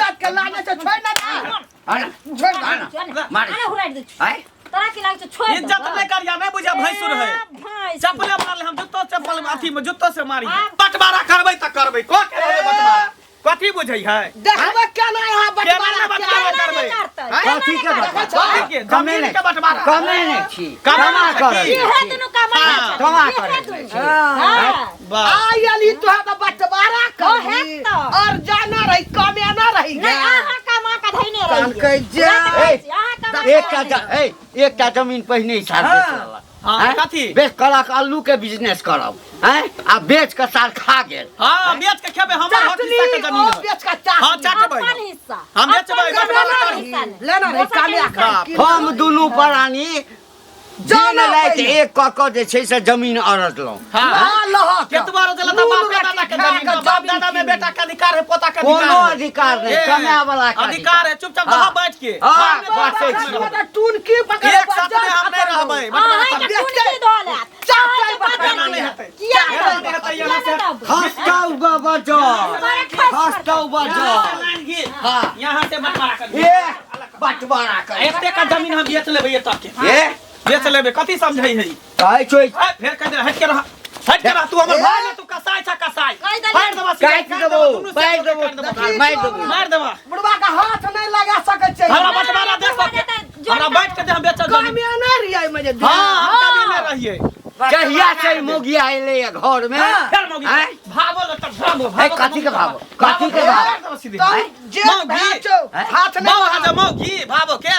इज्जत के लाने से छोड़ ना छोड़ ना मार हुराइ दे है तोरा की लाग छोड़ इज्जत नहीं कर या नहीं बुझा भैंसुर है चप्पल मार हम जूतो चप्पल अथी में जूतो से मारी बंटवारा करबै त करबै को करे बंटवारा कथी बुझै है देखबे केना यहां बंटवारा करबै कथी के बंटवारा जमीन के बंटवारा कमे नहीं छी कमा कर इहे दुनु कमा कमा करे हां आयली तो है बंटवारा कर और जाना रही कमे ना रही नहीं आहा कमा का धइने कान रही कह जा एकटा जमीन पहिने छाड़ दे हां कथी बेच कलक आलू के बिजनेस करब हैं आ बेच के साल खा गेल हां बेच के खेबे हमर हक हिस्सा के जमीन है बेच का चाट हां चाटबै अपन हिस्सा हम बेचबै बंटवारा कर लेना रे कालिया कर हम दुनू प्राणी जान लायक एक कक जे छै से जमीन अरजलौ हां लह केतबारो देला त बाप दादा के जमीन बाप दादा में बेटा के अधिकार है पोता के कोनो अधिकार अधिकार नहीं कमाए वाला का अधिकार है चुपचाप रह बैठ के हां बाते छी टून की पकड़ एक साथ में हम नहीं रहबै हां के टून की दोले चाटे बना नहीं हेतै किया नहीं हेतै यहाँ से हस्ताउ बाबा जो हस्ताउ बाबा हां यहाँ से बंटवारा कर ए बंटवारा कर एते का जमीन हम बेच लेबै एत के ए बेच लेबै कथी समझै है कहै छै फिर कह दे हट के रह तू हमर भाई ने तू कसाई छ कसाई फाड़ देबा काट देबो मार देबो मार देबा बुढ़वा का हाथ नहीं लगा सके छै हमरा बंटवारा दे सके हमरा बैठ के दे हम बेचल जमीन कमे ना रियै मजे हां हम कभी नहीं रहिए कहिया से मोगिया आइले घर में फिर मौगी भागो ल त भागो है कथी के भागो कथी के भागो जे भाचो हाथ नहीं मौगी मौगी भागो के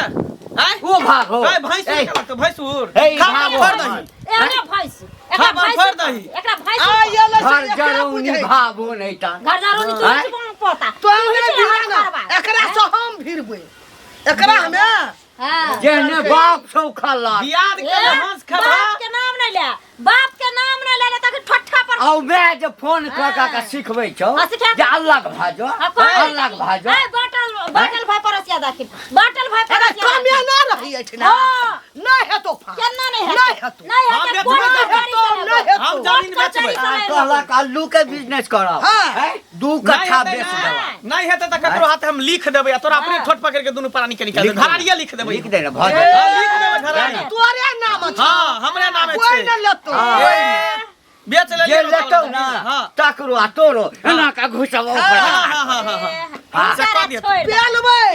हैं वो भागो ए भैंसुर के लगत भैंसुर ए खा भागो फोड़ दही एकरा भैंस एकरा खा फोड़ दही एकरा भैंस आयले घर जरौनी भागो नहीं ता घर जारो नी तू पता तो एकरा से हम भिरबै एकरा हमें हां जेने बाप सौ खला बियाद के हंस खबा बाप के नाम नहीं ले बाप के नाम नहीं ले तक ठट्ठा पर औ मैं जे फोन का सिखबै छौ जे अलग भाजो अलग भाजो ए बाटल भाई परसिया दाखिल बाटल भाई परसिया कमे ना रही छै ना नहीं है तो केना नहीं है नहीं है नहीं है कोन हम जमीन बेचबै कहला आलू के बिजनेस करब हैं 2 कट्ठा बेच देब नहीं हेतै त ककरो हाथ हम लिख देबै तोरा अपने ठोट पकड़ के दुनु प्राणी के निकाल दे घरारिया लिख देबै लिख दे ना भाजो लिख देबै घरारिया तोरे नाम छै हां हमरे नाम कोई छै न लेतो बेच ले जे लेतो ना तकरो आ तोरो एना का घुसबो हां से कह दियौ पेलबै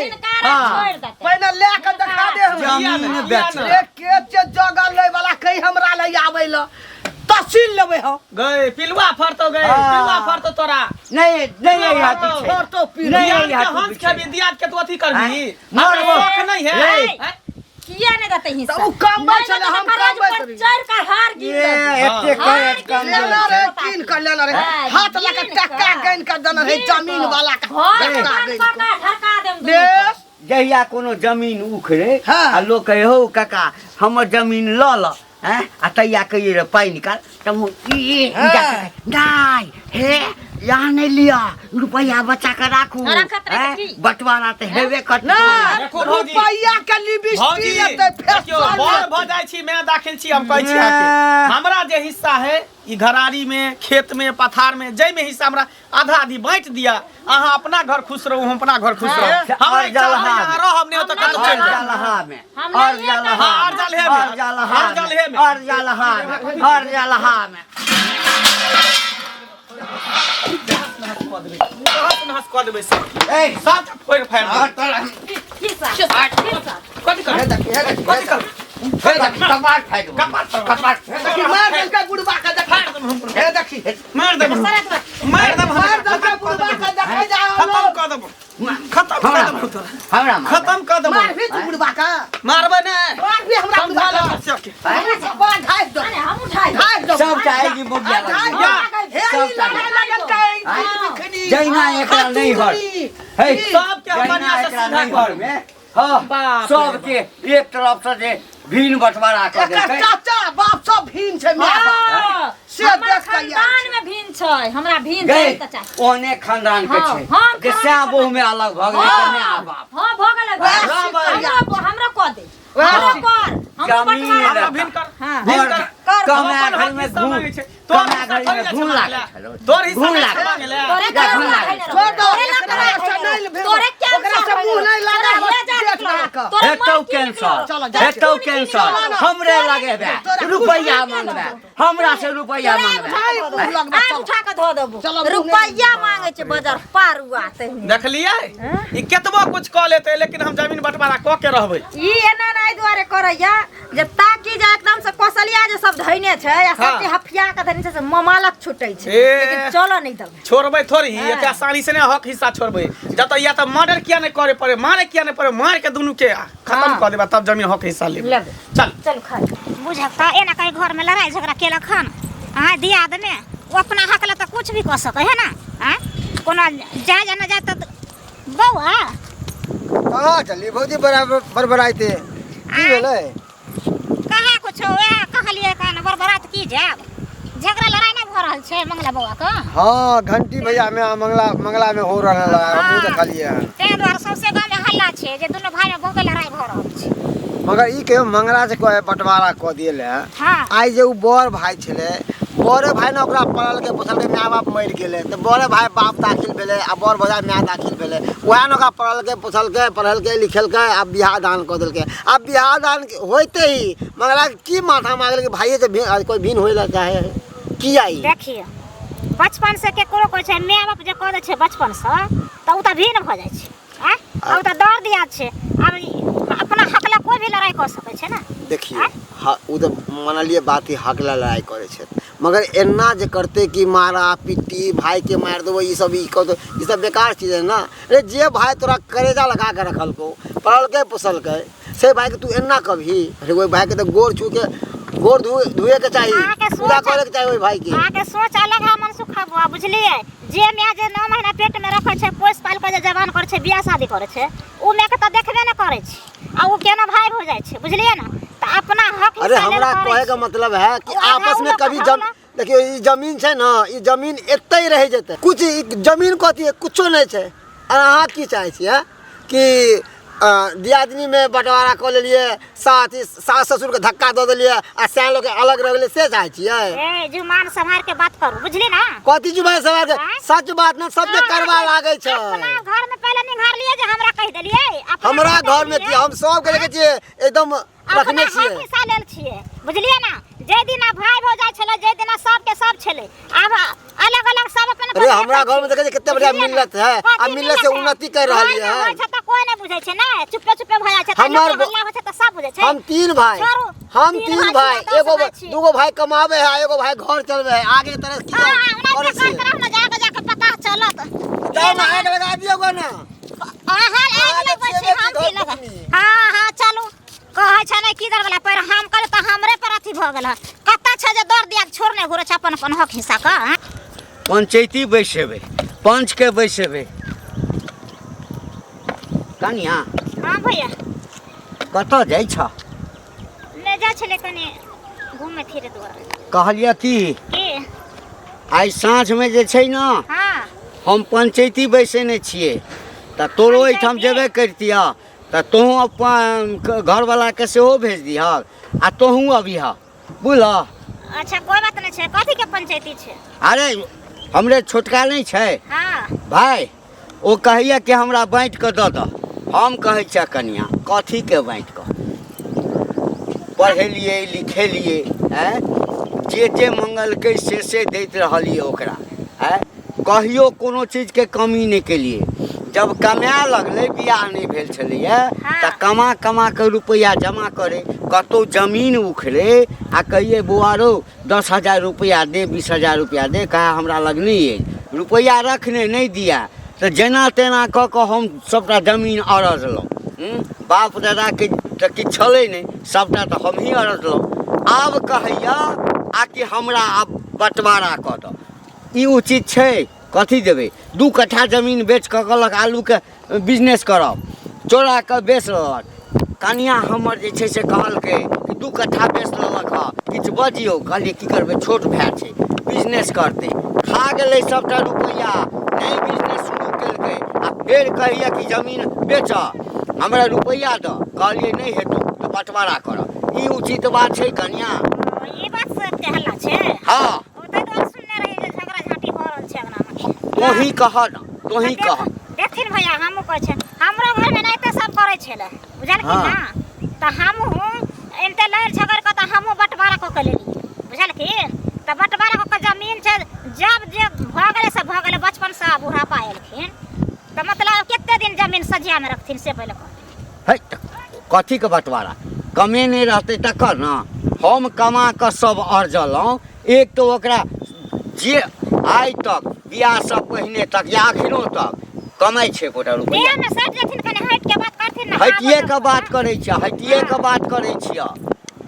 छोड़ देते पहिने ले के देखा दे हम जमीन बेच के जगह ले वाला कहीं हमरा ले आबै ल तहसील लेबै हम गए पिलवा फरतो गए पिलवा फरतो तोरा नहीं नहीं आती छै और तो नहीं हंस के भी दियाद के तू अथी करबी मारबो नहीं है किया नहीं देते हिस्सा तो कम चले हम कम चार का हार गिर एते करे कम लेना रे किन कर लेना रे हाथ लगा टक्का गन कर देना रे जमीन वाला ढका देम देश जहिया कोनो जमीन उखड़े हाँ। आ लोग कहे हो काका हमर जमीन ल ल हैं आ तैया कहिए रे पाई निकाल तम नहीं हे यहाँ नहीं लिया रुपया बचा कर राखू बंटवारा तो हेबे करना रुपया के लिपस्टिक लेते फैशन भ जाय छी मैं दाखिल छी हम कहै छी आके हमरा जे हिस्सा है ई घरारी में खेत में पथार में जय में हिस्सा हमरा आधा आधी बांट दिया अहाँ अपना घर खुश रहू हम अपना घर खुश रहू हम जलहा रह हमने तो कत चल जलहा में और जलहा और जलहे में जलहा में और जलहा में और जलहा में हंस कह देबै ए साथ फोड़ फाड़ कथी कर कथी कर कपाट खाइ दो कपाट मार दे का बुढ़वा का देखा हे देखी मार दे मार दे बुढ़वा का देखा जाओ खत्म कर दब खत्म कर दब तोरा हमरा खत्म कर दब मार भी तू बुढ़वा का मारबे ने मार भी हमरा हम बुढ़वा भाला का सके बाढ़ ढाई दो हम उठाई ढाई दो सब चाहेगी मोगिया जैना एकरा नहीं हर है सब के बढ़िया से सीधा घर में हां सब के एक तरफ से जे भीन बंटवारा कर देते चाचा बाप सब भीन छै माय बाप से देख के खानदान में भीन छै हमरा भीन गए छै चाचा ओने खानदान के छै हाँ, जे श्याम बहु में अलग भ गेलै कने आ बाप हां भ गेलै हमरा क दे हमरा कर हम जमीन भीन कर हां भीन कर कमे घर में घूम कमे घर में घूम लागे तोर हिस्सा घूम में लागे मांगे ले तोरे घूम क्या लागे छोड़ दो एकरा से नहीं तोरे क्या हेतौ कैंसर हमरे लगे बे रुपया मांगबे हमरा से रुपया मांगबे उठा के धो देबो रुपया मांगे छै बाजार पारुआ ते देखलिए ई केतबो कुछ क लेते लेकिन हम जमीन बंटवारा क के रहबै ई एना नै दुआरे करैया जे ताकि जे एकदम से कौशलिया जे सब धइने छै आ सब हफिया के धइने छै से ममालक छुटै छै लेकिन चलो नै दब छोड़बै थोड़ी एते आसानी से नै हक हिस्सा छोड़बै जत या त मर्डर किया नै करे पड़े मारे किया नै पड़े मार के दुनु के खत्म कर देबा तब जमीन हक हिस्सा लेबै चल चल खा बुझता एना कहीं घर में लड़ाई झगड़ा केला खान हां दियाद में वो अपना हक ले तो कुछ भी कर सके है ना हां कोनो जा जाना जा त बौआ कहां चली भौजी बराबर बरबराइते की भेलै कहा कुछ ओए कहलिए कान बरबरात की जाब झगड़ा लड़ाई नहीं हो रहल छै मंगला बौआ का हां घंटी भैया में मंगला में हो रहल है हमहू देखलिए ते द्वारा सबसे गांव में हल्ला छै जे दोनों भाई में बहुत लड़ाई भ रहल छै मगर ई के मंगला से कहे बंटवारा क दिले हां आइ जे उ बड़ भाई छले बड़े भाई ने ओकरा पढ़ल के पोसल के माय बाप मर गेले त बड़े भाई बाप दाखिल भेले आ बड़ भौजाई माय दाखिल भेले ओहा ने ओकरा पढ़ल के पोसल के पढ़ल के लिखल के आ बियाह दान क देलके आ बियाह दान होइते ही मंगला की माथा मांगल के भाई से कोई भिन होइला चाहे की आई देखिए बचपन से केकरो कोइ छै माय बाप जे कह दे छै बचपन से त उ त भिन भ जाय छै हैं उ त डर दिया छै अब अपना हकला कोई भी लड़ाई कर सके छै ना देखिए उ तो मानलिए बात ही हकला लड़ाई करे छै मगर एना जे करते कि मारा पिट्टी भाई के मार देबो ई सब बेकार चीज है ना अरे जे भाई तोरा करेजा लगा के रखल को पढ़ल के पोसल के से भाई के तू एना कभी अरे वो भाई के तो गोर छू के गोर धुए के चाहिए पूजा करे के चाहिए ओई भाई के आके सोच अलग है मन सुखा बुआ बुझलिए जे मैं जे 9 महीना पेट में रखे छै पोस पाल के जे जवान करे छै बियाह शादी करे छै उ में के त देखबे न करे छै आ उ केना भाई हो जाय छै बुझलिए ना त अपना हक अरे हमरा कहे का मतलब है कि आपस में कभी देखियो ई जमीन छै ना ई जमीन एते ही रह जेते कुछ जमीन कथी है कुछो नहीं छै अहाँ की चाहे छियै कि दियादनी में बंटवारा कर लेलिए सास ससुर के धक्का दे देलिए आ सैन लोग अलग रह गेले से चाहे छियै ए जुबान संभाल के बात करू बुझली ना कथी जुबान संभाल के सच बात ना सब करवा लागे छै अपना घर में पहले निहार लिए जे हमरा कह देलिए हमरा घर में हम सब के लेके छियै एकदम रखने छियै पैसा लेल छियै बुझलिए ना जे दिन भाई हो जाय छले जे दिन सब के सब छले अब अलग अलग सब अपन अरे हमरा घर में देखे कितने बढ़िया मिलत है आ मिलत से उन्नति कर रहली है त कोई नहीं बुझै छै ना चुपे चुपे भ जाय छै त हल्ला हो छै त सब बुझै छै हम तीन भाई एगो दूगो भाई कमावे है एगो भाई घर चलवे है आगे तरह और जाके पता चलत जाओ ना आग लगा दियोगा ना हां चलू कहै छै नै किधर वाला पर हम करे त हमरे पर अथी भ गेल कत्ता छै जे दर दिया छोड़ने घुरे छै अपन हक हिस्सा का पंचायती बैसेबे पंच के बैसेबे कनिया हां भैया कत जाय छ ले जा छले कनी घूमे फिरे दुआरे कहलिया की आइ साँझ में जे छै ना हां हम पंचायती बैसेने छियै त तोरो एठाम जेबे करतिया त तोहू अपन घर वाला के सेहो भेज दिहा आ तोहू अबिहा बुझला अच्छा कोई बात नहीं छै कथी के पंचायती छै अरे हमरे छोटका नहीं छै हां भाई ओ कहिया कि हमरा बांट के द द हम कहै छ कनिया कथी के बांट के पढ़ेलिए लिखेलिए जे मंगलकै से दैत रहलिए ओकरा कहियो कोनो चीज के कमी नहीं केलिए जब कमाए लगले बियाह नहीं भेल छलिए त कमा के रुपया जमा करे कतो जमीन उखड़े आ कहिए बुआरो 10,000 रुपया दे 20,000 रुपया दे कहा हमरा लग नहीं है रुपया रखने नहीं दिया तो जेना तेना क के हम सबटा जमीन अरजलहुँ बाप दादा के त कि छले नहीं सबटा तो हम ही अरजलहुँ आब कहैया आ कि हमरा आब बंटवारा क द ई उचित छै कथी देबे 2 कट्ठा जमीन बेच के कहलक आलू के बिजनेस करब चोरा के बेच लेलक कनिया हमर जे छै से कहलकै कि 2 कट्ठा बेच लेलक ह किछ बजियो कहलिए की करबे छोट भाई छै बिजनेस करते खा गेलै सबटा रुपया नहीं बिजनेस शुरू केलकै आ फेर कहिया कि जमीन बेच हमरा रुपया द कहलिए नहीं हेतौ तो बंटवारा करब ई उचित बात छै कनिया ई बात से के हल्ला छै हां ओतै तो सुनने रही जे झगड़ा झाटी हो रहल छै अंगना में तोही कह ना तोही कह देखथिन भैया हमहु कहै छै हमरो घर में नहीं त सब करै छले बुझलखिन ना त हमहू एनते लड़ झगड़ क त हमहू बंटवारा क के लेली बुझलखिन त बंटवारा क के जमीन छै जब जे भ गेले से भ गेले बचपन से बुढ़ापा आएलखिन त मतलब केते दिन जमीन सजिया में रखथिन से पहले है कथी के बंटवारा कमे नहीं रहते तकर ना हम कमा कर सब अर्जलौं एक तो ओकरा जे आइ तक बियाह से पहिने तक या अखनो तक कमाई छै कोटा रुपया देह में सट जेथिन कने हट के बात करथिन ना हटिए के बात करै छियै हटिए के बात करै छियै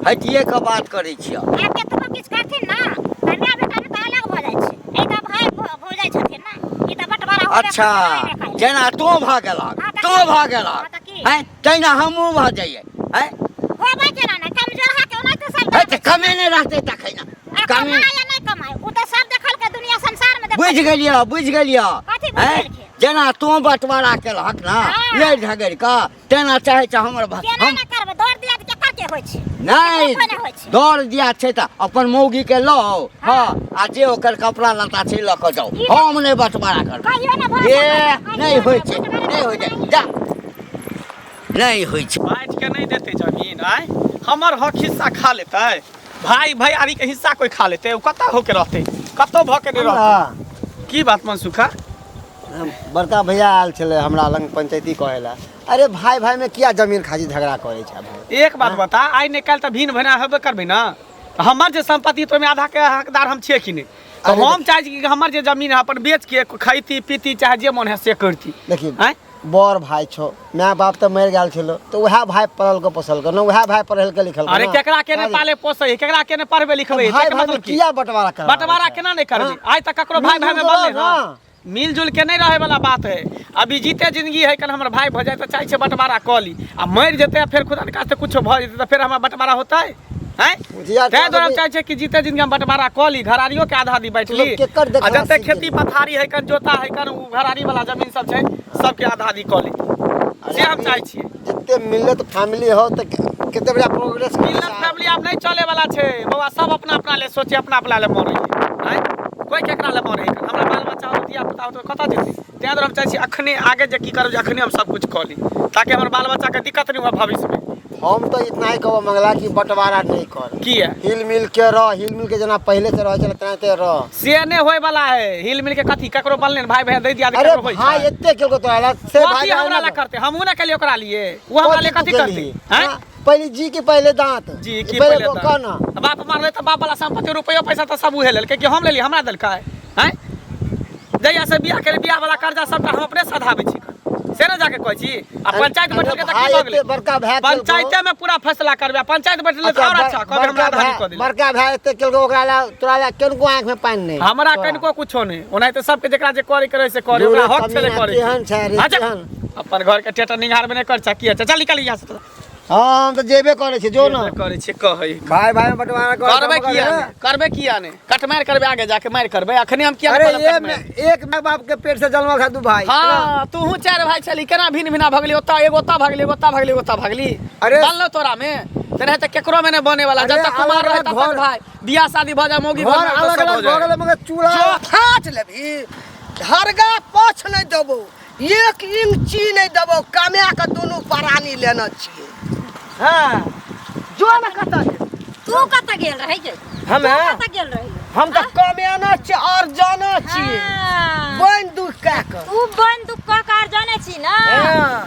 हटिए के बात करै छियै आब के तो किछ करथिन ना कन्या बेटा में त अलग भ जाय छै ए त भाई भ जाय छथिन ना ई त बंटवारा हो अच्छा जेना तो भागलक तो भागलक हैं तैना हमहूँ भ जाइए हैं होबे केना ना कमजोर हा के ओना त सब है त कमे नहीं रहते तखै ना कमे कमाय या नहीं कमाय उ त सब देखल के दुनिया संसार में देख बुझ गेलियै कथी बुझ हैं गेलियै जेना तू बंटवारा केलहक ना लड़ झगड़ का तेना चाहे छ हमर केना हम ना करबे दौड़ दिया त केकर के होय छै नहीं कोना होय छै दौड़ दिया छै त अपन मौगी के लो हां आ जे ओकर कपड़ा लत्ता छै ल के जाओ हम नहीं बंटवारा करब कहियो ना भरोसा ये नहीं होय छै नहीं होय छै जा नहीं होय छै बाँट के नहीं देते जमीन आय हमर हक हिस्सा खा लेते भाई भैयारी के हिस्सा कोई खा लेते उ कतऽ होके रहते कतौ भ के नहीं रहते की बात मनसुखा बड़का भैया आयल छले हमरा लंग पंचायती कहेला अरे भाई भाई में किया जमीन खाजी झगड़ा करे छै भाई एक बात बता आइ ने काल्हि त भिन्न भना हेबे करबे ना हमर जे संपत्ति तो में आधा के हकदार हम छिए कि नहीं तो हम चाहे छी कि हमर जे जमीन है अपन बेच के खैती पीती चाहे जे मन है से करती देखिए बड़ भाई छो माय बाप तो मर गेल छलो तो वह भाई पढ़ल के पोसल के न वह भाई पढ़ल के लिखल अरे केकरा के ने पाले पोसै केकरा के ने पढ़बे लिखबे भाई मतलब किया बंटवारा कर बंटवारा केना नहीं करबे आज तक ककरो भाई भाई में बनले हां मिलजुल के नहीं रहे वाला बात है अभी जीते जिंदगी है कल हमर भाई भ जाए त चाहे छे बंटवारा क ली आ मर जेते फिर खुदा के कास्ते कुछ भ जेते त फिर हमरा बंटवारा होतै हैं ते दोरा चाहे छे कि जीते जिंदगी हम बंटवारा क ली घरारियो के आधा दी बैठ ली आ जते खेती पथारी है कन जोता है कन उ घरारी वाला जमीन सब छै सबके आधा दी क ली से हम चाहे छी जिते मिलत फैमिली हो त केते बड़ा प्रोग्रेस मिलत फैमिली अब नहीं चले वाला छै बाबा सब अपना अपना ले सोचे अपना अपना ले मरे हैं कोई केकरा ले मरे हमरा बाल बच्चा हो दिया पता हो तो कता जेते ते हम चाहे छी अखने आगे जे की करब अखने हम सब कुछ क ली ताकि हमर बाल बच्चा के दिक्कत नहीं हो भविष्य में हम तो इतना ही कहब मंगला कि बंटवारा नहीं कर की है हिल मिल के जना पहले से रह चले तनाते रह से ने होय वाला है हिल मिल के कथी ककरो बनले भाई बहन दे दिया अरे भाई एते केल को तोरा से भाई हमरा ला करते हमहू ना कलियो ओकरा लिए वो हमरा ले कथी करते हैं पहले जी के पहले दांत जी की पहले दांत कहना बाप मारले त बाप वाला संपत्ति रुपया पैसा त सब उहे लेलके कि हम लेली हमरा देलका हैं जइया से बियाह करे बियाह वाला कर्जा सबटा हम अपने सधाबै छी से न जाके कहै छी आ पंचायत बैठल के त की भ गेलै बड़का भाई पंचायते में पूरा फैसला करबे पंचायत बैठल त और अच्छा कहबे हमरा आधा क दे बड़का भाई एते केल को ओकरा ला तोरा ला केन को आंख में पानी नहीं हमरा कनको कुछो नहीं ओनाइ त सबके जेकरा जे करे करे से करे ओकरा हक से करे अपन घर के टेटर निहार में नहीं कर चाहिए चल निकल यहां से हम तो जेबे करे छी जो ना करे छी कहै भाई भाई में बंटवारा करबे किया ने कट मार करबे आगे जाके मार करबे अखने हम किया अरे एक मां बाप के पेट से जन्म खा दू भाई हां तू हूं चार भाई छली केना भिन्न भिन्न भगली ओता एगो ओता भगली ओता भगली ओता भगली अरे डाललो तोरा में तेरे त केकरो में ने बने वाला जब तक कुमार रहे तब तक भाई बियाह शादी भ जा मोगी घर अलग अलग भ गेले मगर चूल्हा जो खाट लेबी धरगा पोछ नहीं देबो एक इंची नहीं देबो कमा के दोनों परानी लेना चाहिए हां जो न कता तू कत गेल रही जे हम कत गेल रही हम तो कमाना छी और जाना छी बन दुख का कर तू बन दुख का कर जाने छी ना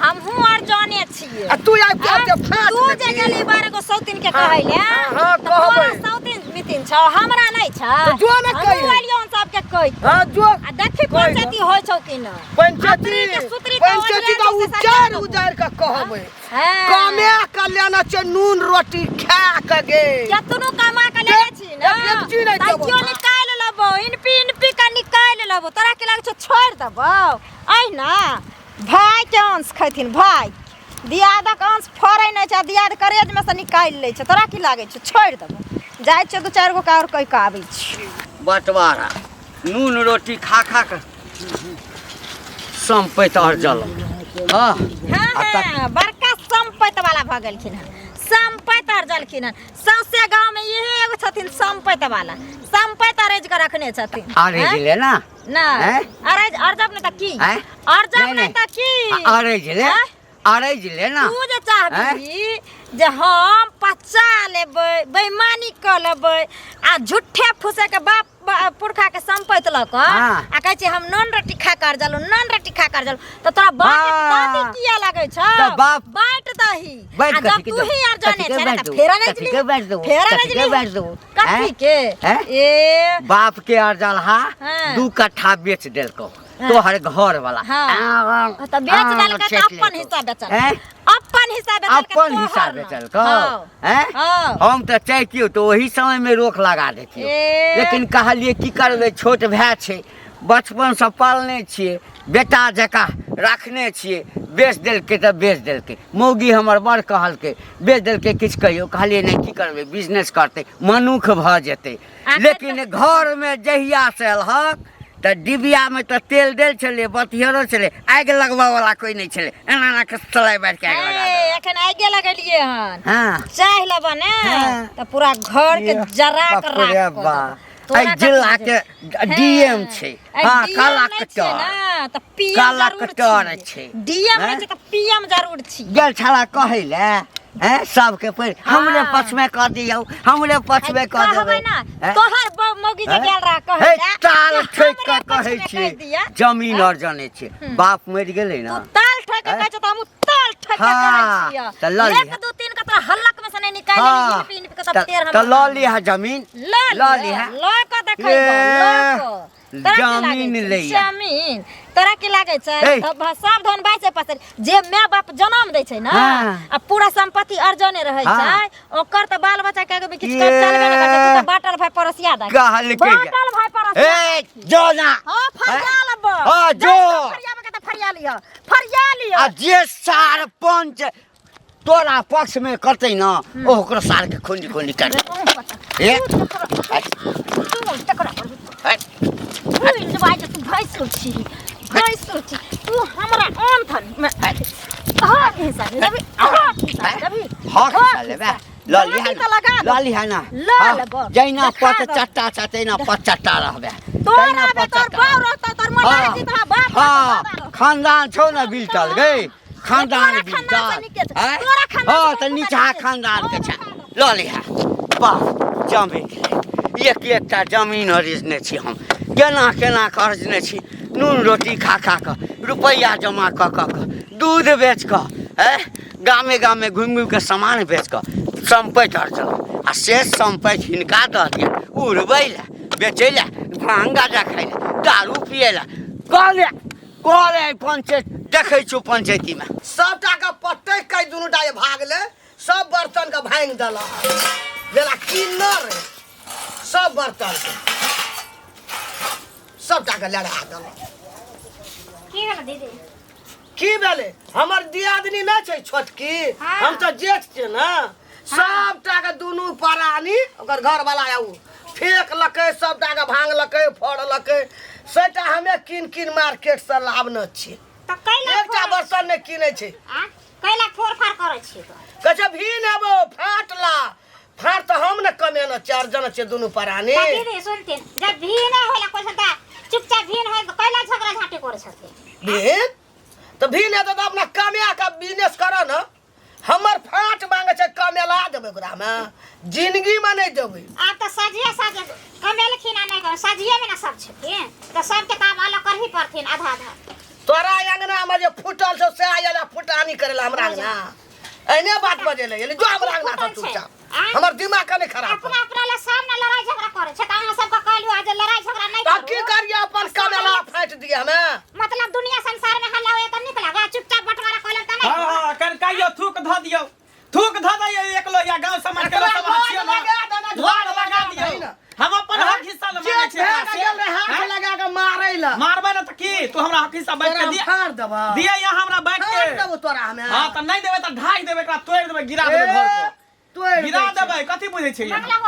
हमहू और जाने छी तू आब के फाट तू जे गेली बारे को सौतीन के कहैले हां कहबै सौतीन मितिन छ हमरा नहीं छ जो न कहि वालियों सब के कहि हां जो आ देखि पंचायती होय छौ कि न पंचायती का उजार का कहबै कमे के लेना छ नून रोटी खा के गे केतनो कमा के लेने छी ना ताकियो निकाल लेबो इनपी का निकाल लेबो तोरा के लागे छ छोड़ देबो आई ना भाई के अंश खथिन भाई दियाद के अंश फरै नै छ दियाद करेज में से निकाल लै छ तोरा की लागे छ छोड़ देबो जाय छ दो चार गो का और कहि के आबै छी बंटवारा नून रोटी खा खा के संपैत और जल हां बड़का संपैत वाला भ गेलखिन संपैत और जलखिन सौसे गांव में यही एगो छथिन संपैत वाला संपैत अरेज के रखने छथिन अरे जिले ना ना अरेज अर्जब ने त की अर्जब ने त की अरे जिले अरज ले ना तू जे चाहबी जे हम पचा लेबै बेईमानी क लेबै आ झूठे फुसे के बाप पुरखा के संपैत लक आ कहै छी हम नन रोटी खा कर जालू नन रोटी खा कर जालू तो तोरा बात किया लागै छ बाप बांट दही बैठ आ जब तू ही यार जाने छै ना त फेरा नहीं के बैठ दो बैठ दो कथी के ए बाप के अर्जलहा 2 कट्ठा बेच देलको तोहर घर वाला त बेच देलकै त अपन हिस्सा बेचल अपन हिस्सा बेचल को हम तो चाहिए तो वही समय में रोक लगा देती लेकिन कहलिए की करबे छोट भाई छे बचपन से पालने छिए बेटा जका रखने छिए बेच देलके तो बेच देलके मौगी हमर बड़ कहलके बेच देलके किछ कहियो कहलिए नहीं की करबे बिजनेस करते मनुख भ जेते लेकिन घर में जहिया से अलहक तो डिबिया में तो तेल देल चले बतिहरो चले आग लगवा वाला कोई नहीं चले एना ना के चलाय बैठ के आग लगा दे एखन आगे लगलिए हन हां चाह लेबा ने तो पूरा घर के जरा के राख आई जिला के डीएम छे हां काला कटर ना त पीएम काला कटर छे डीएम है त पीएम जरूर छी गेल छला कहै ले सबके पर हमरे पक्ष में कह दियो हमरे पक्ष में कह देबै ना तोहर मौगी जे गेल रहा कहै ताल ठोक के कहै छी जमीन और जाने छी बाप मर गेलै ना ताल ठोक के कहै छ त हम ताल ठोक के कहै छी त ल 1 2 3 के तोरा हल्लक में से नहीं निकाल ली के तब फेर हम त ल लिहा जमीन ल लिहा ल के देखै जमीन ले जमीन तोरा की लागे छै सब धन बाइसे पसर जे माय बाप जन्म दै छै ना आ पूरा संपत्ति अर्जने रहै छै ओकर त बाल बच्चा के किछ कर चलबे न करतै तू त बाटल भाई परसिया दा कहल के बाटल भाई परसिया ए जो ना हां फरिया लब हां जो फरिया में के त फरिया लियो आ जे सरपंच तोरा पक्ष में करते ना ओकरो सार के खुंडी खुंडी कर ए तू भैंस सुरछी तू हमरा अंथन में हां हिस्सा लेबी हां लेबे लिहा ना जैना पत चट्टा चटेना पत चट्टा रहबे तोरा बे तोर बाऊ रहत तोर मोटा जी तोरा बाप हां खानदान छौ ना बिलटल गे खानदान बिलटल हां त नीचा खानदान के छ ल लिहा वाह जमीन एक जमीन खरीदने छी हम केना खरीदने छी नून रोटी खा के रुपया जमा क दूध बेच के गामे घुमि के सामान बेच के संपत्ति अर्जन आ शेष संपत्ति हिनका दऽ दिया उड़बै ले बेचै ले भांग गाजा खाइ ले दारू पिए ले कहले पंचायत देखै छौ पंचायती में सबटा के पट्टे कई दुनुटा जे भागले सब बर्तन के भांग देला जेला किन्नर सब बर्तन के सबटा के लड़ा देला की भेल दीदी की भेले हमर दियादनी ना छै छोटकी हम त जेठ छै ना सबटा के दुनु परानी ओकर घर वाला आउ फेक लकै सबटा के भांग लकै फोड़ लकै सेटा हमे किन मार्केट से लावने छी त कैला एकटा बर्तन ने किनै छै कैला फोड़ फाड़ करै छी कहै छै भी नेबो फाटला फाट त हम न कमेना चार जन छै दुनु परानी दीदी सुनते जब भी ना होला कोइ संता चुपचाप भी न होय त कैला झगड़ा झाटी करै छथि भी तो भी ने तो अपना कमिया का बिजनेस करो ना हमर फाट मांगे छै कमेला देबे ओकरा में जिंदगी में नहीं देबे आप तो सजिए कमेल खिना नहीं कर सजिए में ना सब छथिन तो सब के काम अलग करही पड़थिन आधा तोरा अंगना में जे फुटल छ से आइला फुटानी करेला हमरा अंगना एने बात बजेले ये जो हमरा अंगना त चुपचाप हमर दिमाग कने खराब अपना ले सामने लड़ाई झगड़ा करे छै त अहाँ सब का कहलियो आज लड़ाई झगड़ा नहीं करू की करिए अपन कमेला फाट दिए हमें मतलब दुनिया संसार में हल्ला होए त निकला गा चुपचाप बंटवारा कइले त नहीं हां कन काइयो थूक ध दियो एक लो या गांव समाज के सब हथिया लगा दियो हम अपन हक हिस्सा ले मांगे छै हाथ लगा के मारबै न त की तू हमरा हक हिस्सा बैठ के दिया फाड़ देबा दिया या हमरा बैठ के देबो तोरा हमें हां त नहीं देबे त ढाई देबे एकरा तोड़ देबे गिरा देबे घर को तोड़ गिरा देबे कथि बुझै छै मतलब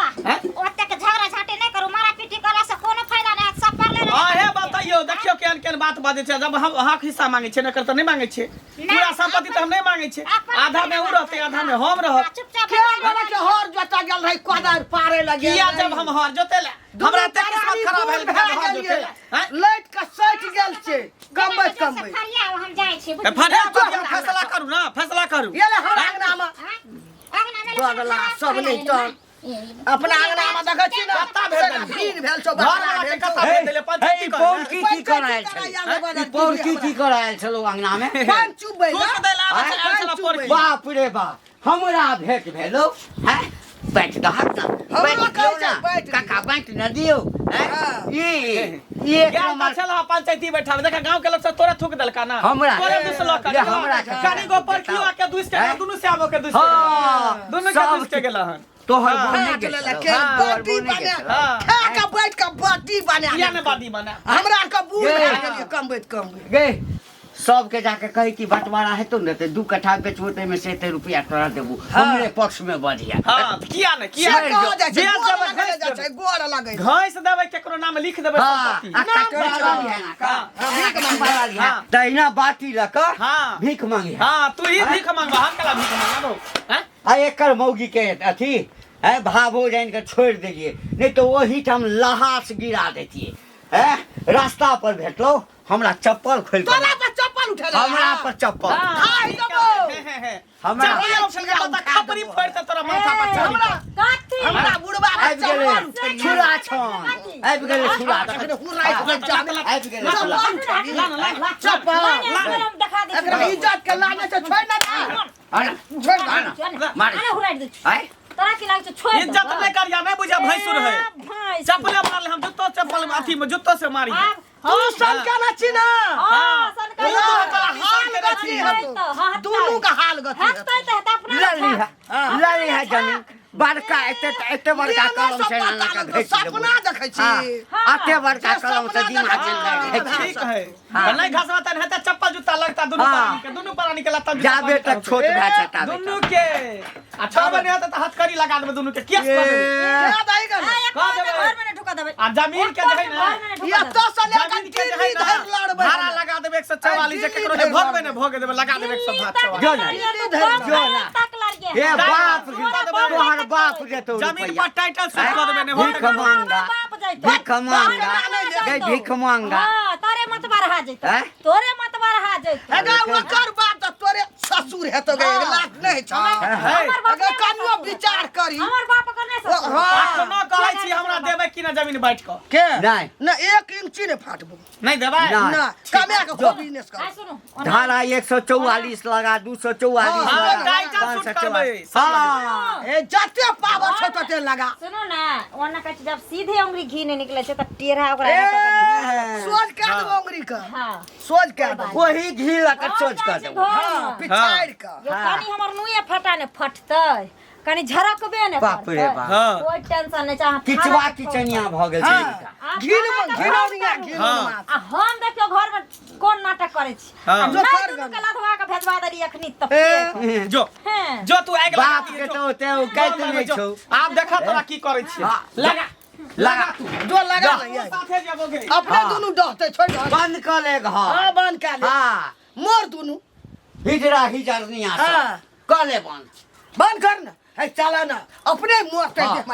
ओते के झगड़ा झाटी नहीं करू मारा पीटी करे से कोनो फायदा नहीं सब पर ले हां हे बताइयो देखियो केन बात बाजै छै जब हम हक हिस्सा मांगे छै न कर त नहीं मांगे छै पूरा संपत्ति त हम नहीं मांगे छै आधा में उ रहते आधा में हम रह चुपचाप के गोरा के हर जोता गेल रही कोदार पारे लगे किया जब हम हर जोतेला हमरा त किस्मत खराब भेल हर जोतेला लाइट का सट गेल छै कम फरिया हम जाय छी फरिया फैसला करू ना करू ये ले हमरा अंगना में बगला सब नहीं तो अपना अंगना में देखै छी ना कत्ता भेल भीड़ भेल छौ घर वाला के कत्ता भेल देले पंचायती कर पौन की करायल छल पौन की करायल छलो अंगना में पान चुबै ठोक देला आबै छला पर बाप रे बाप हमरा भेट भेलो हैं बैठ दहक ना बैठ दियो ना काका बैठ न दियो हैं ये यार चला पंचायती बैठा देखा गांव के लोग सब तोरे थूक देलका ना हमरा तोरे दुस लोग ये हमरा कानी गो पर कियो के दुस के दुनु से आबो के दुस के दुनु के दुस के गेला हन तोहर हाँ, बोने के के के बाटी बने खा के बैठ के बाटी बने किया ने बादी बना हमरा के बूढ़ भए गेलिए कम बैठ कम गे सबके जाके कहे कि बंटवारा है तो न ते 2 कट्ठा बेचबो ते में से रुपया तोरा देबू हमरे पक्ष में बढ़िया हां किया ने किया कह जा छै बेच गोड़ देबै लगे जा छै गोड़ लगे घास देबै केकरो नाम लिख देबै हां संपत्ति कटोरा लिया ना का भीख मंगवा लिया तैना बाटी लक हाँ। भीख मांगी हां तू ही भीख मांगबा हम कला भीख मांगबो हैं आ एकर मौगी के अथी है भावो जान के छोड़ देलिए नहीं तो वही हम लहास गिरा देतिए है रास्ता पर भेटलो हमरा चप्पल खोल तोरा पर चप्पल उठा ले हमरा पर चप्पल हाय दबो हमरा खपरी फोड़ के तोरा माथा पर चढ़ी हमरा काठी हमरा बुढ़वा आबि गेलै छुरा छन आबि गेलै छुरा छन आबि गेलै छुरा चप्पल हम देखा दे एकरा इज्जत के लाने से छोड़ ना अरे छोड़ ना मार अरे हुराइ दे आय तोरा की लागे छै छोड़ इज्जत नहीं करिया नहीं बुझा भैंसुर है चप्पल मार ले हम जूतो चप्पल अथी में जूतो से मारी तू सन के ना छी ना हां सन का हाल गति है दोनों का हाल गति है हटतै त अपना लड़ी है जमीन बड़का एते बड़का कलम से ना का भेज सपना देखै छी एते बड़का कलम से दिमाग चल ठीक है नहीं घसवाता नहीं त चप्पल जूता लगता दोनों प्राणी के लता जाबे तक छोट भाई चटा दोनों के अच्छा बने होता त हथकड़ी लगा देबे दोनों के केस कर देबे क्या दाई कर घर में ढुका देबै आ जमीन के जे है ना ये तो सले का जमीन के जे है टीवी ना धर लड़बै भाड़ा लगा देबे 144 जे केकरो जे भोगबे ने भोगे देबे लगा देबे 144 जो ना जो ना तक लड़ गया ए बाप तोहर बाप देतो जमीन पर टाइटल सूट कर देबे ने भीख मांगा भीख मांगा गई भीख मांगा हां तोरे मत बरहा जइतो हैं? तोरे मत बरहा जइतो हेगा ओकर बाप त तोरे ससुर हेतो गे लाख नहीं छ अगर कानुओ विचार करी हमर बाप करने से कोनो कहै छी हमरा देबे कि ना जमीन बैठ के के नहीं न 1 इंची ने फाटबो नहीं देबे ना। ना कमे के खो बिजनेस आ कर सुनो धारा 144 लगा 244 हां लगा टाइटल सूट करबे हाँ ए जते पावर छ तते लगा सुनो ना ओना कह जब सीधे उंगली घी ने निकले छै त टेढ़ा ओकरा सोच के दो उंगली का हां सोच के दो वही घी लगा सोच कर दो हां पिछाड़ का यो कनी हमर नुए फटा ने फटतै कनी झरकबे ने बाप रे बाप। हाँ। कोई टेंशन नै चाह किचवा किचनिया भ गेल छै हां घिनौनिया हाँ। आ हम देखियो घर में कोन नाटक करे छी हाँ। आ जो कर जो कलाधवा के भेजवा देली अखनी तक जो हैं जो तू आग बाप के तो ते कैत नहीं छौ आप देखा तोरा की करे छी हाँ। लगा लगा तू जो लगा जा। नहीं साथे जाबोगे अपने हाँ। दोनों डहते छोड़ दो बंद कर ले घर हां बंद कर ले हाँ मोर दोनों हिजरा हिजरनिया हाँ। कर ले बंद बंद कर ना है चला ना अपने मोर ते हाँ। देख